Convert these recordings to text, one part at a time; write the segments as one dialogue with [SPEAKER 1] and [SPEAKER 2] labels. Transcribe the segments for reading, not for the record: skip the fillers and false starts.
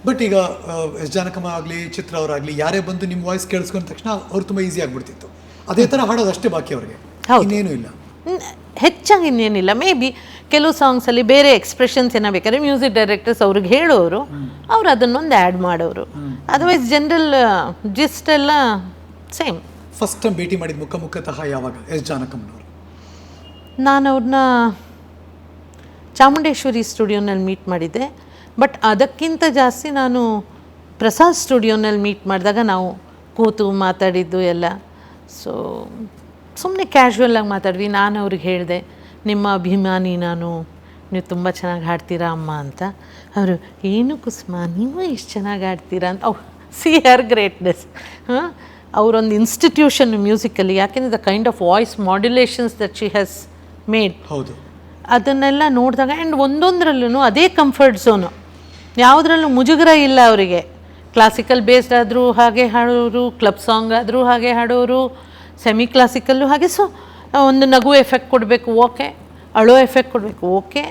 [SPEAKER 1] But ಈಗ S Janakamma ಆಗಲಿ ಚಿತ್ರ ಅವರಾಗಲಿ ಯಾರೇ ಬಂದು ನಿಮ್ಮ ವಾಯ್ಸ್ ಕೇಳಿಸ್ಕೊಂಡ ತಕ್ಷಣ ಅವ್ರು ತುಂಬ ಈಸಿ ಆಗಿಬಿಡ್ತಿತ್ತು. ಅದೇ ಥರ ಹಾಡೋದು ಅಷ್ಟೇ ಬಾಕಿ ಅವ್ರಿಗೆ, ಇನ್ನೇನು ಇಲ್ಲ.
[SPEAKER 2] ಹೆಚ್ಚಾಗಿ ಇನ್ನೇನಿಲ್ಲ. ಮೇ ಬಿ ಕೆಲವು ಸಾಂಗ್ಸಲ್ಲಿ ಬೇರೆ ಎಕ್ಸ್ಪ್ರೆಷನ್ಸ್ ಏನೋ ಬೇಕಾದ್ರೆ ಮ್ಯೂಸಿಕ್ ಡೈರೆಕ್ಟರ್ಸ್ ಅವ್ರಿಗೆ ಹೇಳೋರು, ಅವ್ರು ಅದನ್ನೊಂದು ಆ್ಯಡ್ ಮಾಡೋರು. ಅದರ್ವೈಸ್ ಜನರಲ್ ಜಿಸ್ಟ್ ಎಲ್ಲ ಸೇಮ್.
[SPEAKER 1] ಫಸ್ಟ್ ಟೈಮ್ ಭೇಟಿ ಮಾಡಿದ ಮುಖತಃ ಯಾವಾಗ ಎಸ್ ಜಾನಕಮ್ಮನವರು?
[SPEAKER 2] ನಾನು ಅವ್ರನ್ನ ಚಾಮುಂಡೇಶ್ವರಿ ಸ್ಟುಡಿಯೋನಲ್ಲಿ ಮೀಟ್ ಮಾಡಿದ್ದೆ. ಬಟ್ ಅದಕ್ಕಿಂತ ಜಾಸ್ತಿ ನಾನು ಪ್ರಸಾದ್ ಸ್ಟುಡಿಯೋನಲ್ಲಿ ಮೀಟ್ ಮಾಡಿದಾಗ ನಾವು ಕೂತು ಮಾತಾಡಿದ್ದು ಎಲ್ಲ. ಸೊ ಸುಮ್ಮನೆ ಕ್ಯಾಶುವಲಾಗಿ ಮಾತಾಡ್ವಿ. ನಾನು ಅವ್ರಿಗೆ ಹೇಳಿದೆ, ನಿಮ್ಮ ಅಭಿಮಾನಿ ನಾನು, ನೀವು ತುಂಬ ಚೆನ್ನಾಗಿ ಹಾಡ್ತೀರಾ ಅಮ್ಮ ಅಂತ. ಅವರು, ಏನು ಕುಸುಮ ನೀವು ಎಷ್ಟು ಚೆನ್ನಾಗಿ ಹಾಡ್ತೀರಾ ಅಂತ. See her greatness. ಅವರೊಂದು ಇನ್ಸ್ಟಿಟ್ಯೂಷನ್ ಮ್ಯೂಸಿಕಲ್ಲಿ, ಯಾಕೆಂದರೆ the kind of voice modulations that she has made,
[SPEAKER 1] ಹೌದು,
[SPEAKER 2] ಅದನ್ನೆಲ್ಲ ನೋಡಿದಾಗ ಆ್ಯಂಡ್ ಒಂದೊಂದರಲ್ಲೂ ಅದೇ ಕಂಫರ್ಟ್ ಝೋನು, ಯಾವುದ್ರಲ್ಲೂ ಮುಜುಗರ ಇಲ್ಲ ಅವರಿಗೆ. ಕ್ಲಾಸಿಕಲ್ ಬೇಸ್ಡ್ ಆದರೂ ಹಾಗೆ ಹಾಡೋರು, ಕ್ಲಬ್ ಸಾಂಗ್ ಆದರೂ ಹಾಗೆ ಹಾಡೋರು, ಸೆಮಿ ಕ್ಲಾಸಿಕಲ್ಲು ಹಾಗೆ. ಸೊ ಒಂದು ನಗು ಎಫೆಕ್ಟ್ ಕೊಡಬೇಕು, ಓಕೆ, ಅಳೋ ಎಫೆಕ್ಟ್ ಕೊಡಬೇಕು, ಓಕೆ.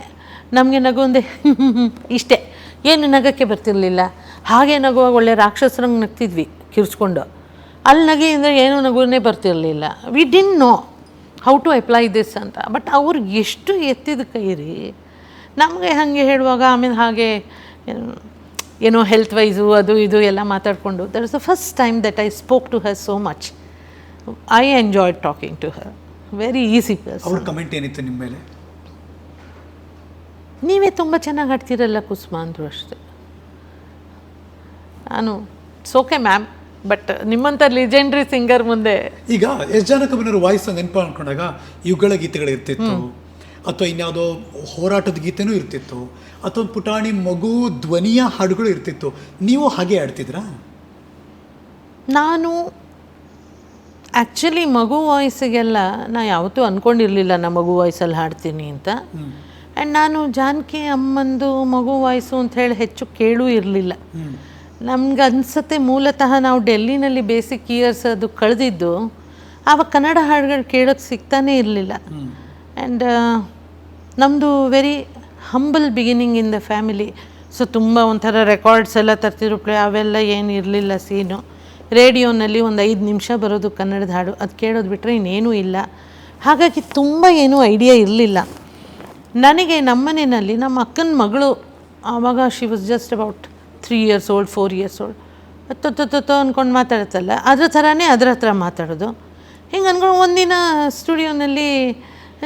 [SPEAKER 2] ನಮಗೆ ನಗು ಒಂದೇ ಇಷ್ಟೇ, ಏನು ನಗಕ್ಕೆ ಬರ್ತಿರಲಿಲ್ಲ. ಹಾಗೆ ನಗುವಾಗ ಒಳ್ಳೆ ರಾಕ್ಷಸರಂಗೆ ನಗ್ತಿದ್ವಿ ಕಿರ್ಚ್ಕೊಂಡು. ಅಲ್ಲಿ ನಗೆ ಅಂದರೆ ಏನೂ ನಗುನೇ ಬರ್ತಿರಲಿಲ್ಲ. We didn't know how to apply this ಅಂತ. ಬಟ್ ಅವ್ರಿಗೆ ಎಷ್ಟು ಎತ್ತಿದ ಕೈ ರೀ. ನಮಗೆ ಹಾಗೆ ಹೇಳುವಾಗ ಆಮೇಲೆ ಹಾಗೆ ಏನೋ ಹೆಲ್ತ್ ವೈಸು ಅದು ಇದು ಎಲ್ಲ ಮಾತಾಡಿಕೊಂಡು, that is the first time that I spoke to her so much. I enjoyed talking to her. Very easy person.
[SPEAKER 1] ಅವ್ರ ಕಮೆಂಟ್ ಏನಿತ್ತು ನಿಮ್ಮ ಮೇಲೆ?
[SPEAKER 2] ನೀವೇ ತುಂಬ ಚೆನ್ನಾಗಿ ಹಾಡ್ತೀರಲ್ಲ ಕುಸುಮ ಅಂದರು ಅಷ್ಟೆ. ನಾನು ಸೋಕೆ ಮ್ಯಾಮ್, ಬಟ್ ನಿಮ್ಮಂಥ ಲೆಜೆಂಡ್ರಿ ಸಿಂಗರ್ ಮುಂದೆ.
[SPEAKER 1] ಈಗ ಎಸ್ ಜಾನಕಮ್ಮನವ್ರ ವಾಯ್ಸ್ ನೆನಪು ಅಂದ್ಕೊಂಡಾಗ ಯುಗಳ ಗೀತೆಗಳು ಇರ್ತಿತ್ತು, ಅಥವಾ ಇನ್ಯಾವುದೋ ಹೋರಾಟದ ಗೀತೆನೂ ಇರ್ತಿತ್ತು, ಅಥವಾ ಪುಟಾಣಿ ಮಗು ಧ್ವನಿಯ ಹಾಡುಗಳು ಇರ್ತಿತ್ತು. ನೀವು ಹಾಗೆ ಆಡ್ತಿದ್ರಾ?
[SPEAKER 2] ನಾನು ಆ್ಯಕ್ಚುಲಿ ಮಗು ವಾಯ್ಸಿಗೆಲ್ಲ ನಾನು ಯಾವತ್ತೂ ಅಂದ್ಕೊಂಡಿರಲಿಲ್ಲ ನಾ ಮಗು ವಾಯ್ಸಲ್ಲಿ ಹಾಡ್ತೀನಿ ಅಂತ. ಆ್ಯಂಡ್ ನಾನು ಜಾನಕಿ ಅಮ್ಮಂದು ಮಗು ವಾಯ್ಸು ಅಂತ ಹೇಳಿ ಹೆಚ್ಚು ಕೇಳೂ ಇರಲಿಲ್ಲ. ನಮ್ಗೆ ಅನಿಸುತ್ತೆ ಮೂಲತಃ ನಾವು ಡೆಲ್ಲಿನಲ್ಲಿ ಬೇಸಿಕ್ ಇಯರ್ಸ್ ಅದು ಕಳೆದಿದ್ದು, ಆವಾಗ ಕನ್ನಡ ಹಾಡುಗಳು ಕೇಳೋಕ್ಕೆ ಸಿಗ್ತಾನೇ ಇರಲಿಲ್ಲ. ಆ್ಯಂಡ್ ನಮ್ಮದು very humble beginning in the family. So ತುಂಬ ಒಂಥರ ರೆಕಾರ್ಡ್ಸ್ ಎಲ್ಲ ತರ್ತಿದ್ರು, ಅವೆಲ್ಲ ಏನು ಇರಲಿಲ್ಲ ಸೀನು. ರೇಡಿಯೋನಲ್ಲಿ ಒಂದು 5 ನಿಮಿಷ ಬರೋದು ಕನ್ನಡದ ಹಾಡು, ಅದು ಕೇಳೋದು ಬಿಟ್ಟರೆ ಇನ್ನೇನೂ ಇಲ್ಲ. ಹಾಗಾಗಿ ತುಂಬ ಏನೂ ಐಡಿಯಾ ಇರಲಿಲ್ಲ ನನಗೆ. ನಮ್ಮನೆಯಲ್ಲಿ ನಮ್ಮ ಅಕ್ಕನ ಮಗಳು ಆವಾಗ she was just about 3 years old 4 years old, ತೊತ್ತೊ ಅಂದ್ಕೊಂಡು ಮಾತಾಡುತ್ತಲ್ಲ, ಅದ್ರ ಥರನೇ ಅದರ ಹತ್ರ ಮಾತಾಡೋದು. ಹಿಂಗೆ ಅಂದ್ಕೊಂಡು ಒಂದಿನ ಸ್ಟುಡಿಯೋನಲ್ಲಿ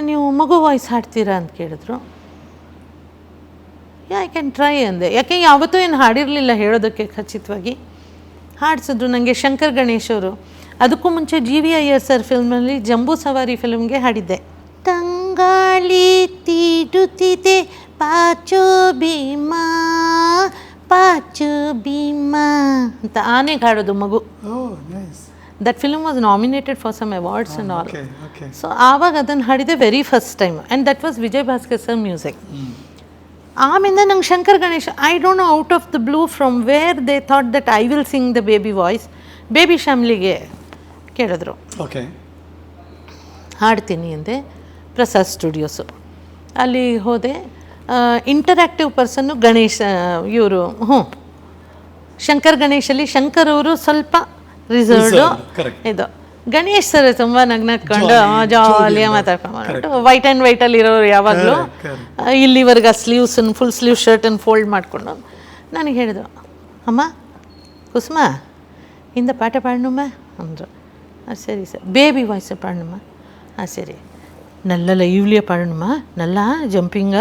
[SPEAKER 2] ನೀವು ಮಗು ವಾಯ್ಸ್ ಹಾಡ್ತೀರಾ ಅಂತ ಕೇಳಿದ್ರು. ಐ ಕ್ಯಾನ್ ಟ್ರೈ ಅಂದೆ. ಯಾಕೆ ಯಾವತ್ತೂ ಏನು ಹಾಡಿರಲಿಲ್ಲ ಹೇಳೋದಕ್ಕೆ ಖಚಿತವಾಗಿ. ಹಾಡಿಸಿದ್ರು ನನಗೆ ಶಂಕರ್ ಗಣೇಶ್ ಅವರು. ಅದಕ್ಕೂ ಮುಂಚೆ GVIR ಸರ್ ಫಿಲ್ಮಲ್ಲಿ ಜಂಬೂ ಸವಾರಿ ಫಿಲ್ಮ್ಗೆ ಹಾಡಿದ್ದೆ. ತಂಗಾಳಿ ತೀಡುತ್ತಿದೆ ಪಾಚೋ ಭೀಮಾ ಪಾಚು ಭೀಮಾ ಅಂತ ಆನೆಗೆ ಹಾಡೋದು ಮಗು. That film was nominated for some awards and all. So ಆವಾಗ ಅದನ್ನು ಹಾಡಿದೆ very first time, and that was Vijay Bhaskar sir music. ಆಮೇಲೆ ನಂಗೆ Shankar Ganesh, I don't know out of the blue from where they thought that I will sing the baby voice. Baby ಶ್ಯಾಮ್ಲಿಗೆ ಕೇಳಿದ್ರು,
[SPEAKER 1] okay
[SPEAKER 2] ಹಾಡ್ತೀನಿ ಅಂದೆ. ಪ್ರಸಾದ್ ಸ್ಟುಡಿಯೋಸು ಅಲ್ಲಿ ಹೋದೆ. ಇಂಟರಾಕ್ಟಿವ್ ಪರ್ಸನ್ನು ಗಣೇಶ್ ಇವರು, ಶಂಕರ್ ಗಣೇಶಲ್ಲಿ ಶಂಕರ್ ಅವರು ಸ್ವಲ್ಪ ರಿಸರ್ವ್ಡು. ಇದು ಗಣೇಶ್ ಸರ್ ತುಂಬ ನಗ್ನಕೊಂಡು ಜಾಲಿಯಾಗಿ ಮಾತಾಡ್ಕೊಂಡು, ವೈಟ್ ಆ್ಯಂಡ್ ವೈಟಲ್ಲಿ ಇರೋರು ಯಾವಾಗಲೂ. ಇಲ್ಲಿವರೆಗೆ ಸ್ಲೀವ್ಸನ್ನು ಫುಲ್ ಸ್ಲೀವ್ ಶರ್ಟನ್ನು ಫೋಲ್ಡ್ ಮಾಡಿಕೊಂಡು ನನಗೆ ಹೇಳಿದ್ರು, ಅಮ್ಮ ಕುಸುಮ ಇಂದ ಪಾಠ ಪಾಡಣಮ್ಮ ಅಂದರು. ಸರಿ ಸರ್. Baby voice ಪಾಡಣಮ್ಮ. ಸರಿ. ನಲ್ಲ ಲೈವ್ಲಿಯ ಪಾಡಣಮ್ಮ, ನಲ್ಲ ಜಂಪಿಂಗ.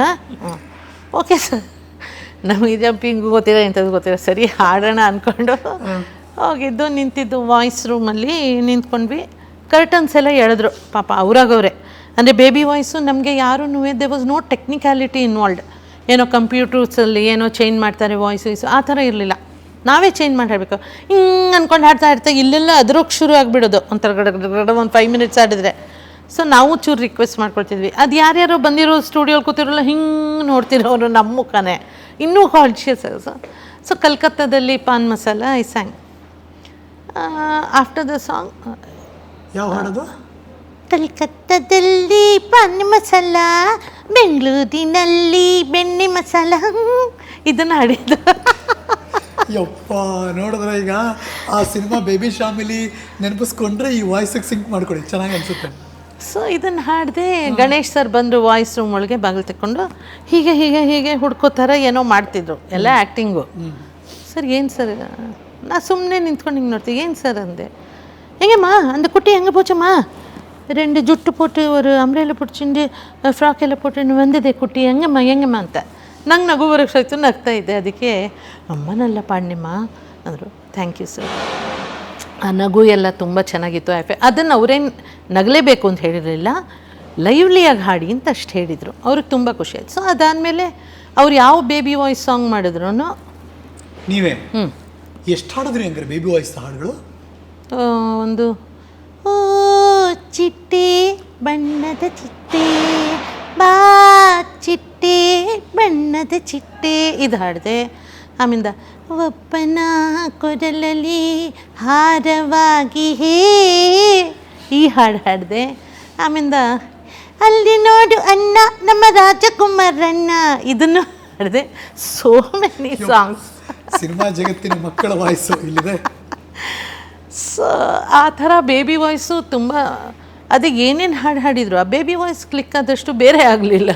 [SPEAKER 2] Okay sir. ನಮಗೆ ಜಂಪಿಂಗು ಗೊತ್ತಿಲ್ಲ, ಇಂಥದ್ದು ಗೊತ್ತಿಲ್ಲ. ಸರಿ ಹಾಡೋಣ ಅಂದ್ಕೊಂಡು ಹೋಗಿದ್ದು. ನಿಂತಿದ್ದು ವಾಯ್ಸ್ ರೂಮಲ್ಲಿ ನಿಂತ್ಕೊಂಡ್ವಿ. ಕರ್ಟನ್ಸ್ ಎಲ್ಲ ಎಳೆದ್ರು ಪಾಪ ಅವರಾಗವ್ರೆ. ಅಂದರೆ ಬೇಬಿ ವಾಯ್ಸು ನಮಗೆ ಯಾರೂ there was no technicality involved. ಏನೋ ಕಂಪ್ಯೂಟರ್ಸಲ್ಲಿ ಏನೋ ಚೇಂಜ್ ಮಾಡ್ತಾರೆ ವಾಯ್ಸು ಆ ಥರ ಇರಲಿಲ್ಲ. ನಾವೇ ಚೇಂಜ್ ಮಾಡಿ ಹಾಡಬೇಕು. ಹಿಂಗೆ ಅಂದ್ಕೊಂಡು ಹಾಡ್ತಾ ಇಲ್ಲೆಲ್ಲ ಅದ್ರೋಕ್ಕೆ ಶುರು ಆಗಿಬಿಡೋದು ಒಂಥರ ಗಡ ಒಂದು 5 minutes ಆಡಿದ್ರೆ. ಸೊ ನಾವು ಚೂರು ರಿಕ್ವೆಸ್ಟ್ ಮಾಡ್ಕೊಳ್ತಿದ್ವಿ. ಅದು ಯಾರ್ಯಾರೋ ಬಂದಿರೋ ಸ್ಟುಡಿಯೋಲಿ ಕೂತಿರೋಲ್ಲ ಹಿಂಗೆ ನೋಡ್ತಿರೋರು ನಮ್ಮ ಮುಖನೇ ಇನ್ನೂ ಕಾನ್ಷಿಯಸ್. ಸೊ ಕಲ್ಕತ್ತಾದಲ್ಲಿ pan masala I sang. After the song
[SPEAKER 1] ಯಾವ ಹಾಡೋದು?
[SPEAKER 2] ಕಲ್ಕತ್ತಾದಲ್ಲಿ ಪಾನ್ ಮಸಾಲ, ಬೆಂಗಳೂರಿನಲ್ಲಿ ಬೆಣ್ಣೆ ಮಸಾಲ, ಇದನ್ನು ಹಾಡಿದ್ದು.
[SPEAKER 1] ಯಪ್ಪ ನೋಡಿದ್ರೆ ಈಗ ಆ ಸಿನಿಮಾ ಬೇಬಿ ಶಾಮಿಲಿ ನೆನಪಿಸ್ಕೊಂಡ್ರೆ ಈ ವಾಯ್ಸಿಗೆ ಸಿಂಕ್ ಮಾಡ್ಕೊಳ್ಳಿ, ಚೆನ್ನಾಗಿ ಅನ್ಸುತ್ತೆ.
[SPEAKER 2] ಸೊ ಇದನ್ನು ಹಾಡಿದೆ. ಗಣೇಶ್ ಸರ್ ಬಂದರು ವಾಯ್ಸ್ ರೂಮ್ ಒಳಗೆ ಬಾಗಿಲು ತಗೊಂಡು ಹೀಗೆ ಹೀಗೆ ಹೀಗೆ ಹುಡ್ಕೋತಾರ ಏನೋ ಮಾಡ್ತಿದ್ರು, ಎಲ್ಲ ಆ್ಯಕ್ಟಿಂಗು. ಸರ್ ಏನು ಸರ್, ನಾ ಸುಮ್ಮನೆ ನಿಂತ್ಕೊಂಡು ಹಿಂಗೆ ನೋಡ್ತೀವಿ. ಏನು ಸರ್ ಅಂದೆ. எங்கம்மா அந்த குட்டி எங்கே போச்சம்மா? 2 ஜுட்டு போட்டு ஒரு அம்ரேல பிடிச்சிண்டு ಫ್ರಾಕ್ ಎಲ್ಲ போட்டுன்னு வந்ததே குட்டி எங்கம்மா ಅಂತ. ನಂಗೆ ನಗು ಬರೋಕ್ಕೆ ಆಯಿತು, ನಗ್ತಾ ಇದ್ದೆ. ಅದಕ್ಕೆ ಅಮ್ಮನೆಲ್ಲ ಪಾಡ್ನಿಮ್ಮ ಅಂದರು. Thank you sir. ಆ ನಗು ಎಲ್ಲ ತುಂಬ ಚೆನ್ನಾಗಿತ್ತು. ಅದನ್ನು ಅವರೇನು ನಗಲೇಬೇಕು ಅಂತ ಹೇಳಿರಲಿಲ್ಲ, ಲೈವ್ಲಿಯಾಗಿ ಹಾಡಿ ಅಂತ ಅಷ್ಟು ಹೇಳಿದರು. ಅವ್ರಿಗೆ ತುಂಬ ಖುಷಿ ಆಯಿತು. ಸೊ ಅದಾದಮೇಲೆ ಅವ್ರು ಯಾವ ಬೇಬಿ ವಾಯ್ಸ್ ಸಾಂಗ್ ಮಾಡಿದ್ರು
[SPEAKER 1] ನೀವೇ ಎಷ್ಟು ಹಾಡಿದ್ರಿ ಹಂಗಾರೆ ಬೇಬಿ ವಾಯ್ಸ್ ಹಾಡುಗಳು?
[SPEAKER 2] ಒಂದು ಓ ಚಿಟ್ಟೆ ಬಣ್ಣದ ಚಿಟ್ಟೆ ಬಾ ಚಿಟ್ಟೆ ಬಣ್ಣದ ಚಿಟ್ಟೆ ಇದು ಹಾಡಿದೆ. ಆಮೇಲೆ ಒಪ್ಪನ ಕೊರಲಲ್ಲಿ ಹಾರವಾಗಿ ಹೇ ಈ ಹಾಡು ಹಾಡಿದೆ. ಆಮೇಲೆ ಅಲ್ಲಿ ನೋಡು ಅಣ್ಣ ನಮ್ಮ ರಾಜಕುಮಾರಣ್ಣ ಇದನ್ನು ಹಾಡಿದೆ. So many songs.
[SPEAKER 1] ಸಿನಿಮಾ ಜಗತ್ತಿನ ಮಕ್ಕಳ ವಾಯ್ಸು ಇಲ್ಲಿದೆ.
[SPEAKER 2] ಸೊ ಆ ಥರ ಬೇಬಿ ವಾಯ್ಸು ತುಂಬ. ಅದು ಏನೇನು ಹಾಡು ಹಾಡಿದ್ರು ಆ ಬೇಬಿ ವಾಯ್ಸ್ ಕ್ಲಿಕ್ ಆದಷ್ಟು ಬೇರೆ ಆಗಲಿಲ್ಲ.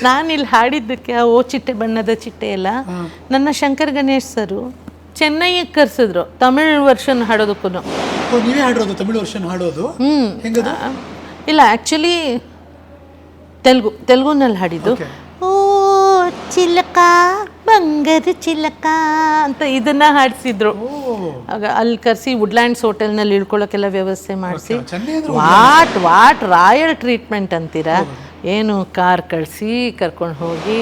[SPEAKER 2] ನಾನಿಲ್ಲಿ ಹಾಡಿದ್ದಕ್ಕೆ ಓ ಚಿಟ್ಟೆ ಬಣ್ಣದ ಚಿಟ್ಟೆ ಎಲ್ಲ ನನ್ನ ಶಂಕರ್ ಗಣೇಶ್ ಸರು ಚೆನ್ನೈಗೆ ಕರೆಸಿದ್ರು ತಮಿಳ್ ವರ್ಷನ್ ಹಾಡೋದಕ್ಕೂ.
[SPEAKER 1] ನೀವೇ ಹಾಡೋದು ತಮಿಳ್ ವರ್ಷನ್ ಹಾಡೋದು?
[SPEAKER 2] ಇಲ್ಲ, ಆ್ಯಕ್ಚುಲಿ ತೆಲುಗುನಲ್ಲಿ ಹಾಡಿದ್ದು. ಓ ಚಿಲಕ ಬಂಗಾರ ಚಿಲಕ ಅಂತ ಇದನ್ನ ಹಾಡಿಸಿದ್ರು. ಆಗ ಅಲ್ಲಿ ಕರೆಸಿ ವುಡ್ಲ್ಯಾಂಡ್ಸ್ ಹೋಟೆಲ್ನಲ್ಲಿ ಇಳ್ಕೊಳ್ಳೋಕ್ಕೆಲ್ಲ ವ್ಯವಸ್ಥೆ ಮಾಡಿಸಿ ವಾಟ್ ರಾಯಲ್ ಟ್ರೀಟ್ಮೆಂಟ್ ಅಂತೀರಾ, ಏನು ಕಾರ್ ಕಳಿಸಿ ಕರ್ಕೊಂಡು ಹೋಗಿ.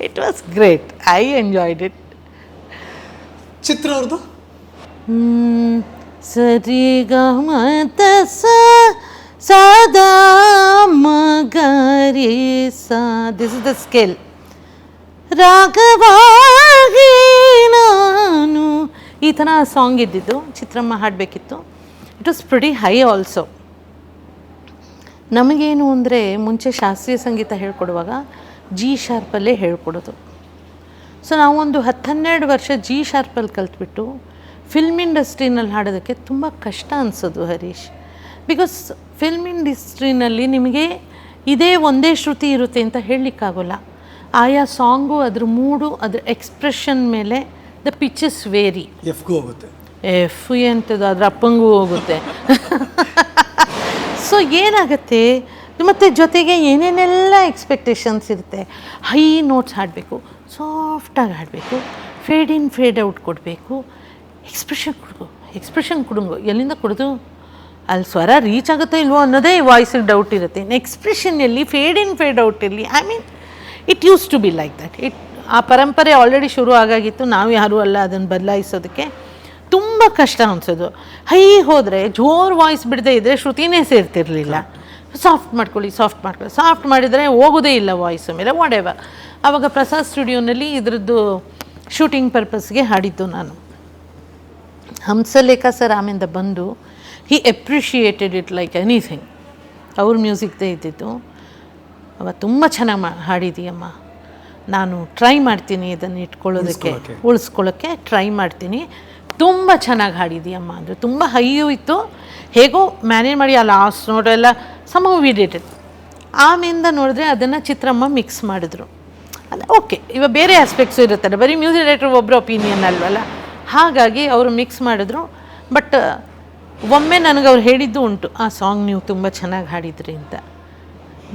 [SPEAKER 2] It was great. I enjoyed it.
[SPEAKER 1] Chitra ಅವ್ರದ್ದು
[SPEAKER 2] ಸರಿ ಗ ಮ ಸದಾ ಮಗರಿ ಸಾ, ದಿಸ್ ಇಸ್ ದ ಸ್ಕೇಲ್. ರಾಗವಾಗಿ ನಾನು ಈ ಥರ ಸಾಂಗ್ ಇದ್ದಿದ್ದು ಚಿತ್ರಮ್ಮ ಹಾಡಬೇಕಿತ್ತು. It was pretty high also. ನಮಗೇನು ಅಂದರೆ ಮುಂಚೆ ಶಾಸ್ತ್ರೀಯ ಸಂಗೀತ ಹೇಳ್ಕೊಡುವಾಗ ಜಿ ಶಾರ್ಪಲ್ಲೇ ಹೇಳ್ಕೊಡೋದು. ಸೊ ನಾವೊಂದು 10-12 ವರ್ಷ ಜಿ ಶಾರ್ಪಲ್ಲಿ ಕಲ್ತ್ಬಿಟ್ಟು ಫಿಲ್ಮ್ ಇಂಡಸ್ಟ್ರಿನಲ್ಲಿ ಹಾಡೋದಕ್ಕೆ ತುಂಬ ಕಷ್ಟ ಅನಿಸೋದು ಹರೀಶ್. ಬಿಕಾಸ್ ಫಿಲ್ಮ್ ಇಂಡಸ್ಟ್ರಿನಲ್ಲಿ ನಿಮಗೆ ಇದೇ ಒಂದೇ ಶ್ರುತಿ ಇರುತ್ತೆ ಅಂತ ಹೇಳಲಿಕ್ಕಾಗೋಲ್ಲ. ಆಯಾ ಸಾಂಗು ಅದ್ರ ಮೂಡು ಅದ್ರ ಎಕ್ಸ್ಪ್ರೆಷನ್ ಮೇಲೆ ದ ಪಿಚಸ್ ವೇರಿ.
[SPEAKER 1] ಹೋಗುತ್ತೆ,
[SPEAKER 2] ಎಫ್ ಎಂಥದ್ದು ಅದ್ರ ಅಪ್ಪಂಗೂ ಹೋಗುತ್ತೆ. ಸೊ ಏನಾಗುತ್ತೆ, ಮತ್ತು ಜೊತೆಗೆ ಏನೇನೆಲ್ಲ ಎಕ್ಸ್ಪೆಕ್ಟೇಷನ್ಸ್ ಇರುತ್ತೆ. ಹೈ ನೋಟ್ಸ್ ಹಾಡಬೇಕು, ಸಾಫ್ಟಾಗಿ ಹಾಡಬೇಕು, ಫೇಡ್ ಇನ್ ಫೇಡ್ ಔಟ್ ಕೊಡಬೇಕು, ಎಕ್ಸ್ಪ್ರೆಷನ್ ಕೊಡುಂಗು ಎಲ್ಲಿಂದ ಕೊಡೋದು, ಅಲ್ಲಿ ಸ್ವರ ರೀಚ್ ಆಗುತ್ತೋ ಇಲ್ವೋ ಅನ್ನೋದೇ ವಾಯ್ಸಿಗೆ ಡೌಟ್ ಇರುತ್ತೆ. ಎಕ್ಸ್ಪ್ರೆಷನ್ನಲ್ಲಿ ಫೇಡ್ ಇನ್ ಫೇಡ್ ಔಟ್ ಇರಲಿ. I mean it used to be like that. ಆ ಪರಂಪರೆ ಆಲ್ರೆಡಿ ಶುರು ಆಗಾಗಿತ್ತು. ನಾವು ಯಾರೂ ಅಲ್ಲ ಅದನ್ನು ಬದಲಾಯಿಸೋದಕ್ಕೆ. ತುಂಬ ಕಷ್ಟ ಅನಿಸೋದು. ಹೈ ಹೋದರೆ ಜೋರು ವಾಯ್ಸ್ ಬಿಡದೆ ಇದ್ದರೆ ಶ್ರುತಿನೇ ಸೇರ್ತಿರಲಿಲ್ಲ. ಸಾಫ್ಟ್ ಮಾಡ್ಕೊಳ್ಳಿ. ಸಾಫ್ಟ್ ಮಾಡಿದರೆ ಹೋಗೋದೇ ಇಲ್ಲ ವಾಯ್ಸ್ ಮೇಲೆ ವಾಡೆವ. ಆವಾಗ ಪ್ರಸಾದ್ ಸ್ಟುಡಿಯೋನಲ್ಲಿ ಇದ್ರದ್ದು ಶೂಟಿಂಗ್ ಪರ್ಪಸ್ಗೆ ಹಾಡಿದ್ದು ನಾನು. ಹಂಸಲೇಖ ಸರ್ ಆಮೇಲೆ ಬಂದು ಹಿ ಅಪ್ರಿಷಿಯೇಟೆಡ್ ಇಟ್ ಲೈಕ್ ಎನಿಥಿಂಗ್. ಅವ್ರ ಮ್ಯೂಸಿಕ್ದೇ ಇದ್ದಿದ್ದು. ಅವ ತುಂಬ ಚೆನ್ನಾಗಿ ಹಾಡಿದೀಯಮ್ಮ, ನಾನು ಟ್ರೈ ಮಾಡ್ತೀನಿ ಇದನ್ನು ಇಟ್ಕೊಳ್ಳೋದಕ್ಕೆ, ಉಳಿಸ್ಕೊಳ್ಳೋಕ್ಕೆ ಟ್ರೈ ಮಾಡ್ತೀನಿ, ತುಂಬ ಚೆನ್ನಾಗಿ ಹಾಡಿದೀಯಮ್ಮ ಅಂದರೆ. ತುಂಬ ಹೈಯೂ ಇತ್ತು, ಹೇಗೋ ಮ್ಯಾನೇಜ್ ಮಾಡಿ ಆ ಲಾಸ್ಟ್ ನೋಡೆಲ್ಲ ಸಮ ವಿಡಿಟೆಡ್. ಆಮೇಲಿಂದ ನೋಡಿದ್ರೆ ಅದನ್ನು ಚಿತ್ರಮ್ಮ ಮಿಕ್ಸ್ ಮಾಡಿದ್ರು. ಅಲ್ಲ ಓಕೆ, ಇವಾಗ ಬೇರೆ ಆಸ್ಪೆಕ್ಟ್ಸು ಇರುತ್ತಲ್ಲ, ಬರೀ ಮ್ಯೂಸಿಕ್ ಡೈರೆಕ್ಟರ್ ಒಬ್ಬರು ಒಪಿನಿಯನ್ ಅಲ್ವಲ್ಲ. ಹಾಗಾಗಿ ಅವರು ಮಿಕ್ಸ್ ಮಾಡಿದ್ರು. ಬಟ್ ಒಮ್ಮೆ ನನಗೆ ಅವ್ರು ಹೇಳಿದ್ದು ಉಂಟು, ಆ ಸಾಂಗ್ ನೀವು ತುಂಬ ಚೆನ್ನಾಗಿ ಹಾಡಿದ್ರಿ ಅಂತ.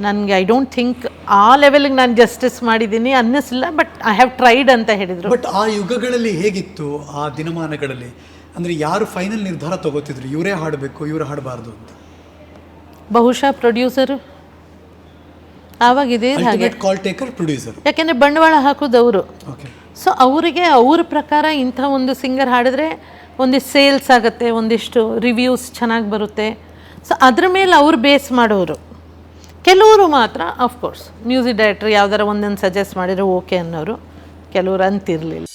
[SPEAKER 2] ನನಗೆ ಐ ಡೋಂಟ್ ಥಿಂಕ್ ಆ ಲೆವೆಲ್ಗೆ ನಾನು ಜಸ್ಟಿಸ್ ಮಾಡಿದ್ದೀನಿ ಅನ್ನಿಸಿಲ್ಲ, ಬಟ್ ಐ ಹ್ಯಾವ್ ಟ್ರೈಡ್ ಅಂತ ಹೇಳಿದರು.
[SPEAKER 1] ಬಟ್ ಆ ಯುಗಗಳಲ್ಲಿ ಹೇಗಿತ್ತು ಆ ದಿನಮಾನಗಳಲ್ಲಿ? ಅಂದರೆ ಯಾರು ಫೈನಲ್ ನಿರ್ಧಾರ ತಗೋತಿದ್ರು, ಇವರೇ ಹಾಡಬೇಕು ಇವರು ಹಾಡಬಾರ್ದು ಅಂತ?
[SPEAKER 2] ಬಹುಶಃ ಪ್ರೊಡ್ಯೂಸರು ಆವಾಗಿದೆ ಹಾಗೆ,
[SPEAKER 1] ಕಾಲ್ ಟೇಕರ್ ಪ್ರೊಡ್ಯೂಸರ್.
[SPEAKER 2] ಯಾಕೆಂದರೆ ಬಂಡವಾಳ ಹಾಕೋದು ಅವರು. ಸೊ ಅವರಿಗೆ ಅವ್ರ ಪ್ರಕಾರ ಇಂಥ ಒಂದು ಸಿಂಗರ್ ಹಾಡಿದ್ರೆ ಒಂದಿಷ್ಟು ಸೇಲ್ಸ್ ಆಗುತ್ತೆ, ಒಂದಿಷ್ಟು ರಿವ್ಯೂಸ್ ಚೆನ್ನಾಗಿ ಬರುತ್ತೆ. ಸೊ ಅದ್ರ ಮೇಲೆ ಅವ್ರು ಬೇಸ್ ಮಾಡೋರು. ಕೆಲವರು ಮಾತ್ರ ಆಫ್ಕೋರ್ಸ್ ಮ್ಯೂಸಿಕ್ ಡೈರೆಕ್ಟ್ರ್ ಯಾವ್ದಾರ ಒಂದೊಂದು ಸಜೆಸ್ಟ್ ಮಾಡಿದರೆ ಓಕೆ ಅನ್ನೋರು, ಕೆಲವರು ಅಂತಿರಲಿಲ್ಲ.